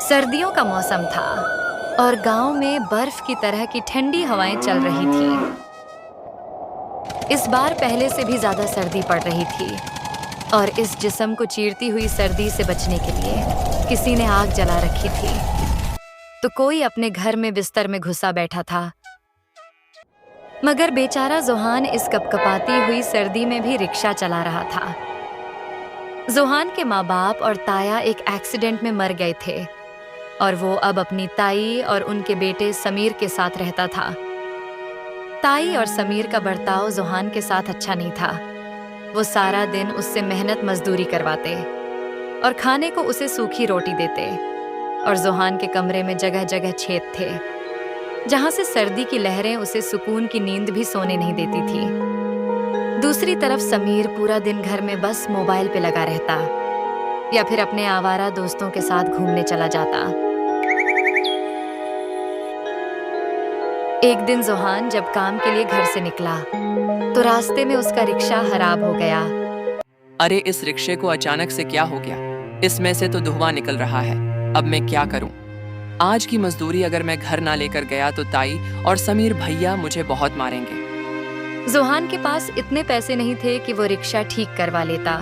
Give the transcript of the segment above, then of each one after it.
सर्दियों का मौसम था और गांव में बर्फ की तरह की ठंडी हवाएं चल रही थी। इस बार पहले से भी ज्यादा सर्दी पड़ रही थी और इस जिस्म को चीरती हुई सर्दी से बचने के लिए किसी ने आग जला रखी थी, तो कोई अपने घर में बिस्तर में घुसा बैठा था। मगर बेचारा जोहान इस कपकपाती हुई सर्दी में भी रिक्शा चला रहा था। जोहान के माँ बाप और ताया एक एक्सीडेंट में मर गए थे और वो अब अपनी ताई और उनके बेटे समीर के साथ रहता था। ताई और समीर का बर्ताव जोहान के साथ अच्छा नहीं था। वो सारा दिन उससे मेहनत मजदूरी करवाते और खाने को उसे सूखी रोटी देते, और जोहान के कमरे में जगह जगह छेद थे जहां से सर्दी की लहरें उसे सुकून की नींद भी सोने नहीं देती थी। दूसरी तरफ समीर पूरा दिन घर में बस मोबाइल पे लगा रहता या फिर अपने आवारा दोस्तों के साथ घूमने चला जाता। एक दिन जोहान जब काम के लिए घर से निकला तो रास्ते में उसका रिक्शा खराब हो गया। अरे, इस रिक्शे को अचानक से क्या हो गया? इसमें से तो धुआं निकल रहा है। अब मैं क्या करूं? आज की मजदूरी अगर मैं घर ना लेकर गया तो ताई और समीर भैया मुझे बहुत मारेंगे। जोहान के पास इतने पैसे नहीं थे कि वो रिक्शा ठीक करवा लेता,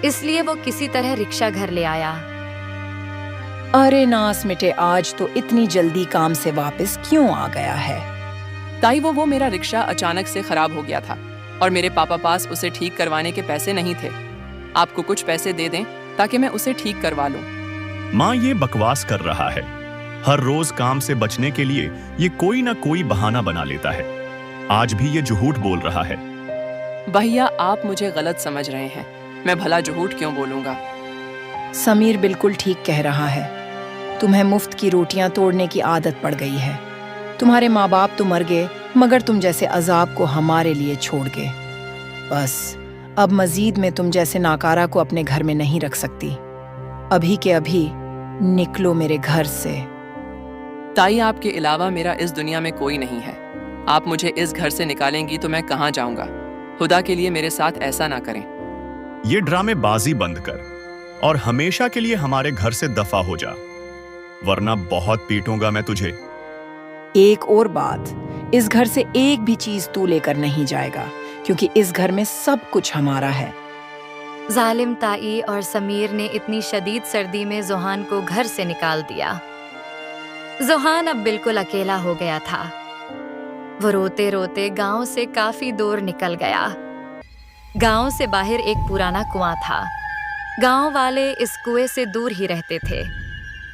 इसलिए वो किसी तरह रिक्शा घर ले आया। अरे नास मिटे, आज तो इतनी जल्दी काम से वापस क्यों आ गया है? ताई, वो मेरा रिक्शा अचानक से खराब हो गया था और मेरे पापा पास उसे ठीक करवाने के पैसे नहीं थे। आपको कुछ पैसे दे दें ताकि मैं उसे ठीक करवा लूं। माँ ये बकवास कर रहा है। हर रोज काम से बचने के लिए ये कोई ना कोई बहाना बना लेता है। आज भी ये झूठ बोल रहा है। भैया, आप मुझे गलत समझ रहे हैं। मैं भला झूठ क्यों बोलूंगा? समीर बिल्कुल ठीक कह रहा है। तुम्हें मुफ्त की रोटियां तोड़ने की आदत पड़ गई है। तुम्हारे माँ बाप तो मर गए, मगर तुम जैसे अजाब को हमारे लिए छोड़ गए। बस अब मजीद में तुम जैसे नाकारा को अपने घर में नहीं रख सकती। अभी के अभी निकलो मेरे घर से। ताई, आपके अलावा मेरा इस दुनिया में कोई नहीं है। आप मुझे इस घर से निकालेंगी तो मैं कहाँ जाऊंगा? खुदा के लिए मेरे साथ ऐसा ना करें। ये ड्रामेबाजी बंद कर और हमेशा के लिए हमारे घर से दफा हो जा, वरना बहुत पीटूंगा मैं तुझे। एक और बात, इस घर से एक भी चीज तू लेकर नहीं जाएगा, क्योंकि इस घर में सब कुछ हमारा है। जालिम ताई और समीर ने इतनी शदीद सर्दी में जोहान को घर से निकाल दिया। जोहान अब बिल्कुल अकेला हो गया था। वो रोते रोते गांव से काफी दूर निकल गया। गांव से बाहर एक पुराना कुआं था। गांव वाले इस कुएं से दूर ही रहते थे,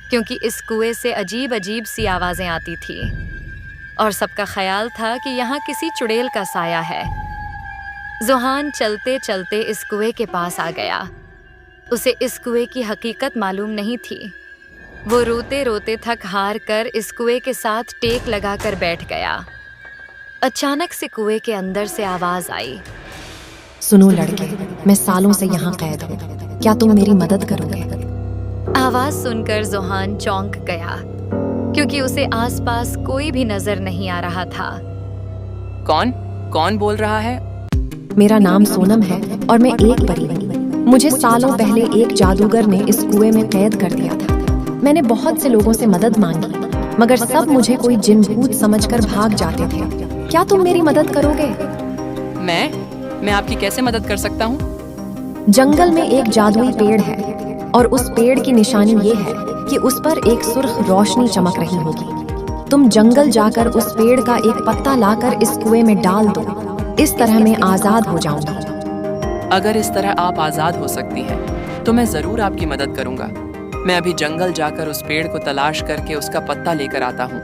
क्योंकि इस कुएं से अजीब अजीब सी आवाजें आती थी और सबका ख्याल था कि यहाँ किसी चुड़ैल का साया है। जोहान चलते चलते इस कुएं के पास आ गया। उसे इस कुएं की हकीकत मालूम नहीं थी। वो रोते रोते थक हार कर इस कुएं के साथ टेक लगाकर बैठ गया। अचानक से कुएं के अंदर से आवाज आई, सुनो लड़के, मैं सालों से यहाँ कैद हूँ, क्या तुम मेरी मदद करोगे? आवाज सुनकर जोहान चौंक गया, क्योंकि उसे आसपास कोई भी नजर नहीं आ रहा था। कौन बोल रहा है? मेरा नाम सोनम है और मैं एक परी हूँ। मुझे सालों पहले एक जादूगर ने इस कुएं में कैद कर दिया था। मैंने बहुत से लोगों से मदद मांगी, मगर सब मुझे कोई जिन भूत समझकर भाग जाते थे। क्या तुम मेरी मदद करोगे? मैं आपकी कैसे मदद कर सकता हूँ? जंगल में एक जादुई पेड़ है और उस पेड़ की निशानी ये है कि उस पर एक सुर्ख रोशनी चमक रही होगी। तुम जंगल जाकर उस पेड़ का एक पत्ता लाकर इस कुएं में डाल दो। इस तरह मैं आजाद हो जाऊंगी। अगर इस तरह आप आजाद हो सकती हैं, तो मैं जरूर आपकी मदद करूंगा। मैं अभी जंगल जाकर उस पेड़ को तलाश करके उसका पत्ता लेकर आता हूँ।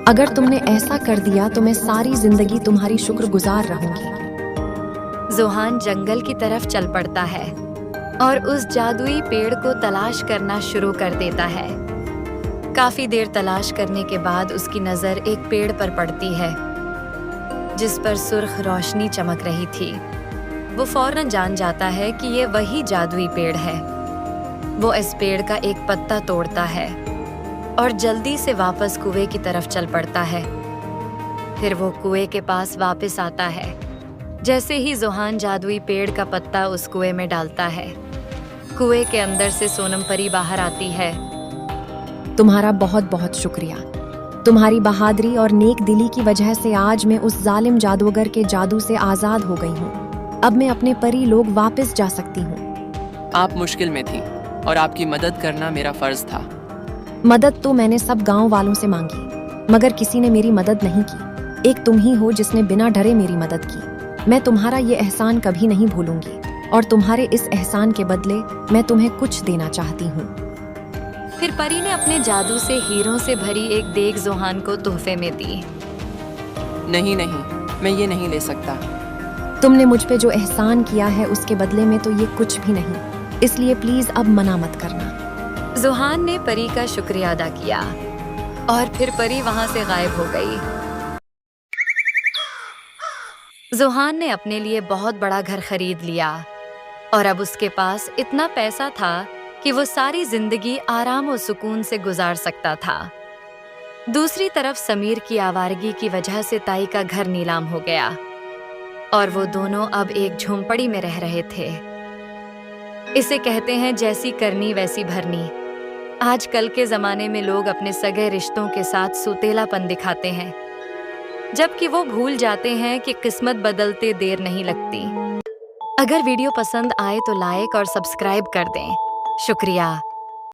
अगर तुमने ऐसा कर दिया तो मैं सारी जिंदगी तुम्हारी शुक्रगुजार रहूंगी। जोहान जंगल की तरफ चल पड़ता है और उस जादुई पेड़ को तलाश करना शुरू कर देता है। काफी देर तलाश करने के बाद उसकी नजर एक पेड़ पर पड़ती है जिस पर सुर्ख रोशनी चमक रही थी। वो फौरन जान जाता है कि ये वही जादुई पेड़ है। वो इस पेड़ का एक पत्ता तोड़ता है और जल्दी से वापस कुएं की तरफ चल पड़ता है। फिर वो कुएं के पास वापस आता है। जैसे ही जोहान जादुई पेड़ का पत्ता उस कुएं में डालता है, कुएं के अंदर से सोनम परी बाहर आती है। तुम्हारा बहुत बहुत शुक्रिया। तुम्हारी बहादुरी और नेक दिली की वजह से आज मैं उस जालिम जादूगर के जादू से आजाद हो गई हूँ। अब मैं अपने परी लोग वापस जा सकती हूँ। आप मुश्किल में थी और आपकी मदद करना मेरा फर्ज था। मदद तो मैंने सब गांव वालों से मांगी, मगर किसी ने मेरी मदद नहीं की। एक तुम ही हो जिसने बिना डरे मेरी मदद की। मैं तुम्हारा ये एहसान कभी नहीं भूलूंगी और तुम्हारे इस एहसान के बदले मैं तुम्हें कुछ देना चाहती हूँ। फिर परी ने अपने जादू से हीरों से भरी एक देग जोहान को तोहफे में दी। नहीं नहीं, मैं ये नहीं ले सकता। तुमने मुझ पे जो एहसान किया है उसके बदले में तो ये कुछ भी नहीं, इसलिए प्लीज अब मना मत करना। जोहान ने परी का शुक्रिया अदा किया और फिर परी वहां से गायब हो गई। जोहान ने अपने लिए बहुत बड़ा घर खरीद लिया और अब उसके पास इतना पैसा था कि वो सारी जिंदगी आराम और सुकून से गुजार सकता था। दूसरी तरफ समीर की आवारगी की वजह से ताई का घर नीलाम हो गया और वो दोनों अब एक झोंपड़ी में रह रहे थे। इसे कहते हैं जैसी करनी वैसी भरनी। आजकल के जमाने में लोग अपने सगे रिश्तों के साथ सुतेलापन दिखाते हैं, जबकि वो भूल जाते हैं कि किस्मत बदलते देर नहीं लगती। अगर वीडियो पसंद आए तो लाइक और सब्सक्राइब कर दें। शुक्रिया।